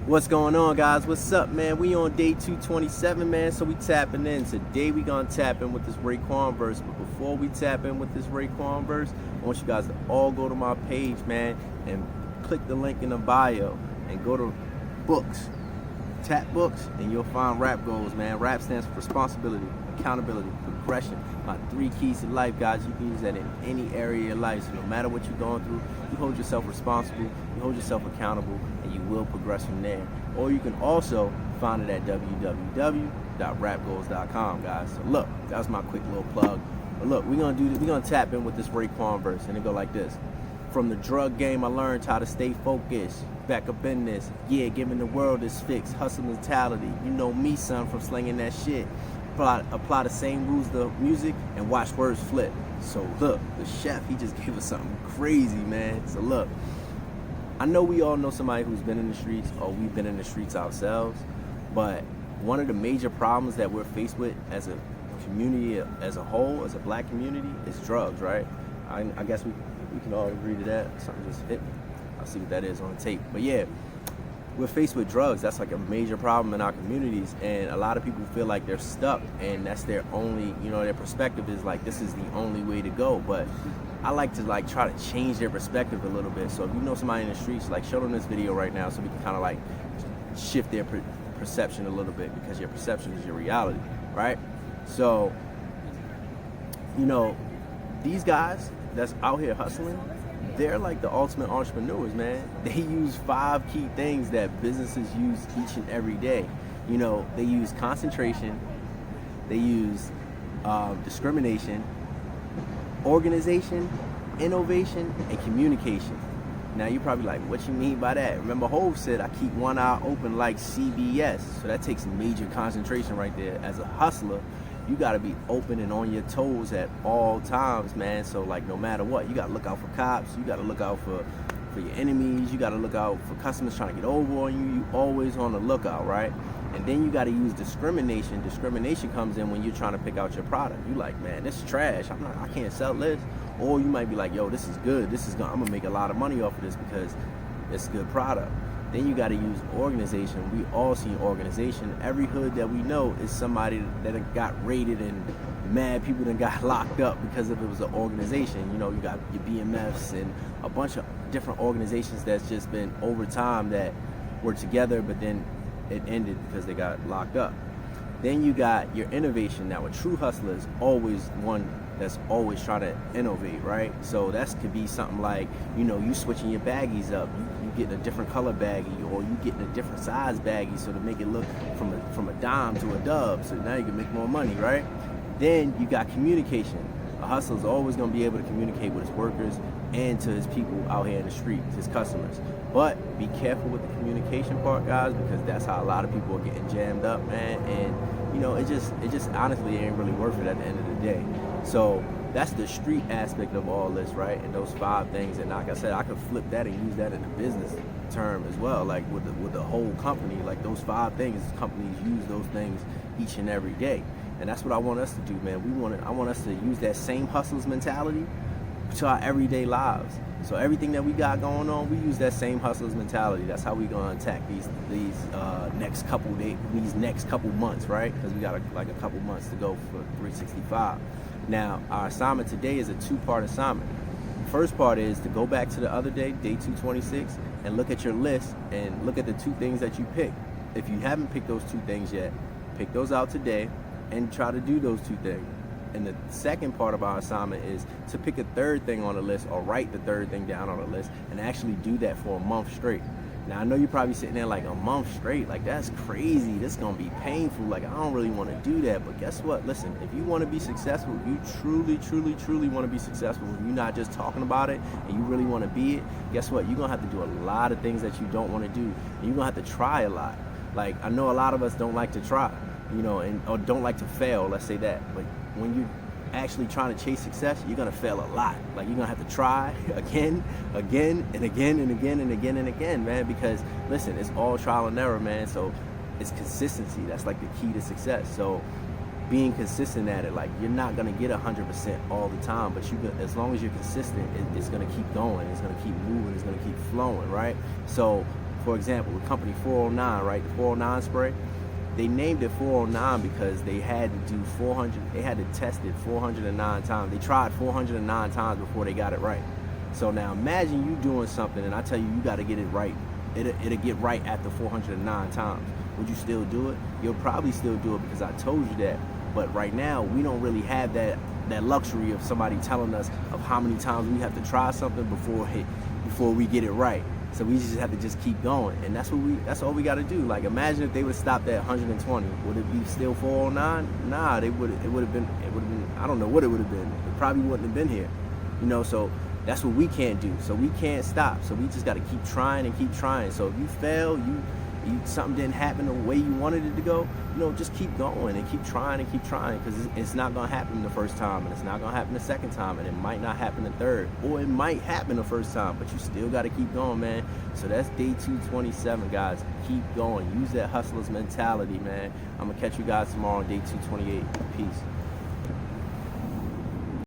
What's going on, guys? What's up, man? We on day 227, man, so we tapping in. Today we gonna tap in with this Raekwon verse, but before we tap in with this Raekwon verse, I want you guys to all go to my page, man, and click the link in the bio and go to books. Tap books and you'll find rap goals, man. Rap stands for responsibility, accountability, progression. My 3 keys to life, guys. You can use that in any area of your life. So no matter what you're going through, you hold yourself responsible, you hold yourself accountable, and you will progress from there. Or you can also find it at www.rapgoals.com, guys. So look, that was my quick little plug. But look, we're gonna tap in with this Raekwon verse, and it go like this. From the drug game, I learned how to stay focused. Back up in this, yeah, giving the world this fix. Hustle mentality, you know me, son, from slinging that shit. Apply the same rules to music and watch words flip. So look, the chef, he just gave us something crazy, man. So look, I know we all know somebody who's been in the streets, or we've been in the streets ourselves, but one of the major problems that we're faced with as a community as a whole, as a black community, is drugs, right? I guess we can all agree to that. Something just hit me. I'll see what that is on the tape. But yeah, we're faced with drugs. That's like a major problem in our communities, and a lot of people feel like they're stuck, and that's their only, their perspective is like, this is the only way to go. But I like to try to change their perspective a little bit. So if you know somebody in the streets, show them this video right now so we can kind of shift their perception a little bit, because your perception is your reality, right? So, these guys that's out here hustling, they're like the ultimate entrepreneurs, man. They use 5 key things that businesses use each and every day. They use concentration, they use discrimination, organization, innovation, and communication. Now you're probably like, what you mean by that? Remember, Hov said, I keep one eye open like CBS. So that takes major concentration right there. As a hustler, you gotta be open and on your toes at all times, man. So no matter what, you gotta look out for cops, you gotta look out for your enemies, you gotta look out for customers trying to get over on you. You always on the lookout, right? And then you gotta use discrimination. Discrimination comes in when you're trying to pick out your product. You like, man, this is trash. I can't sell this. Or you might be like, yo, this is good. I'm gonna make a lot of money off of this because it's a good product. Then you got to use organization. We all see organization. Every hood that we know is somebody that got raided, and mad people that got locked up because if it was an organization. You got your BMFs and a bunch of different organizations that's just been over time that were together, but then it ended because they got locked up. Then you got your innovation. Now a true hustler is always one that's always trying to innovate, right? So that could be something like, you switching your baggies up. You getting a different color baggie, or you getting a different size baggie, so to make it look from a dime to a dub, so now you can make more money, right? Then you got communication. A hustler is always going to be able to communicate with his workers and to his people out here in the streets, his customers. But be careful with the communication part, guys, because that's how a lot of people are getting jammed up, man. And it just honestly ain't really worth it at the end of the day. So that's the street aspect of all this, right? And those 5 things. And like I said, I could flip that and use that in the business term as well, with the whole company. Those 5 things, companies use those things each and every day. And that's what I want us to do, man. I want us to use that same hustler's mentality to our everyday lives. So everything that we got going on, we use that same hustler's mentality. That's how we gonna attack these next couple days, these next couple months, right? Because we got a couple months to go for 365. Now, our assignment today is a 2-part assignment. First part is to go back to the other day 226, and look at your list and look at the 2 things that you picked. If you haven't picked those 2 things yet, pick those out today and try to do those 2 things. And the second part of our assignment is to pick a 3rd thing on the list, or write the 3rd thing down on the list, and actually do that for a month straight. Now, I know you're probably sitting there like, a month straight, that's crazy. This is going to be painful. I don't really want to do that. But guess what? Listen, if you want to be successful, if you truly, truly, truly want to be successful, if you're not just talking about it and you really want to be it, guess what? You're going to have to do a lot of things that you don't want to do. And you're going to have to try a lot. I know a lot of us don't like to try, or don't like to fail, let's say that. But when you actually trying to chase success, you're gonna fail a lot. You're gonna have to try again, and again, and again, and again, and again, man, because listen, it's all trial and error, man. So it's consistency. That's the key to success. So being consistent at it, you're not gonna get 100% all the time, but as long as you're consistent, it's gonna keep going, it's gonna keep moving, it's gonna keep flowing, right? So for example, the company 409, right? The 409 spray. They named it 409 because they had to do 400. They had to test it 409 times. They tried 409 times before they got it right. So now imagine you doing something, and I tell you got to get it right. It'll get right after 409 times. Would you still do it? You'll probably still do it because I told you that. But right now, we don't really have that luxury of somebody telling us of how many times we have to try something before we get it right. So we just have to just keep going, and that's all we got to do. Like, imagine if they would have stopped at 120. Would it be still 409? Nah, it would have been. I don't know what it would have been. It probably wouldn't have been here. So that's what we can't do. So we can't stop. So we just got to keep trying and keep trying. So if you fail, something didn't happen the way you wanted it to go, just keep going and keep trying because it's not going to happen the first time, and it's not going to happen the second time, and it might not happen the third, or it might happen the first time, but you still got to keep going, man. So that's day 227, guys. Keep going. Use that hustler's mentality, man. I'm going to catch you guys tomorrow on day 228. Peace.